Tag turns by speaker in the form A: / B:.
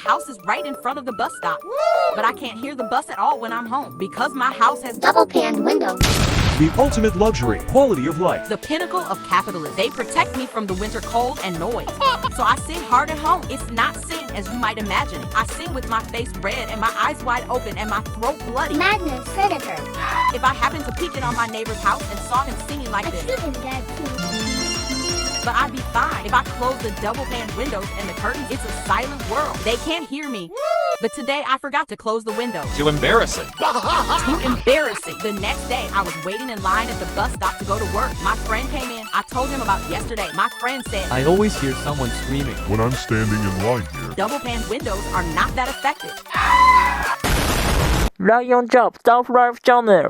A: house is right in front of the bus stop. But I can't hear the bus at all when I'm home because my house has
B: double-paned windows.
C: The ultimate luxury, quality of life.
A: the pinnacle of capitalism. They protect me from the winter cold and noise. So I sing hard at home. It's not sing as you might imagine. I sing with my face red and my eyes wide open and my throat bloody.
B: Madness predator.
A: If I happened to peek in on my neighbor's house and saw him singing like
B: I
A: this,
B: shoot him dead too.
A: but I'd be fine. If I close the double-paned windows and the curtains, it's a silent world. They can't hear me. But today I forgot to close the window.
D: Too embarrassing.
A: Too embarrassing. The next day, I was waiting in line at the bus stop to go to work. My friend came in. I told him about yesterday. My friend said,
E: I always hear someone screaming.
F: when I'm standing in line here.
A: double-paned windows are not that effective.
E: Lion Job Self Life Channel.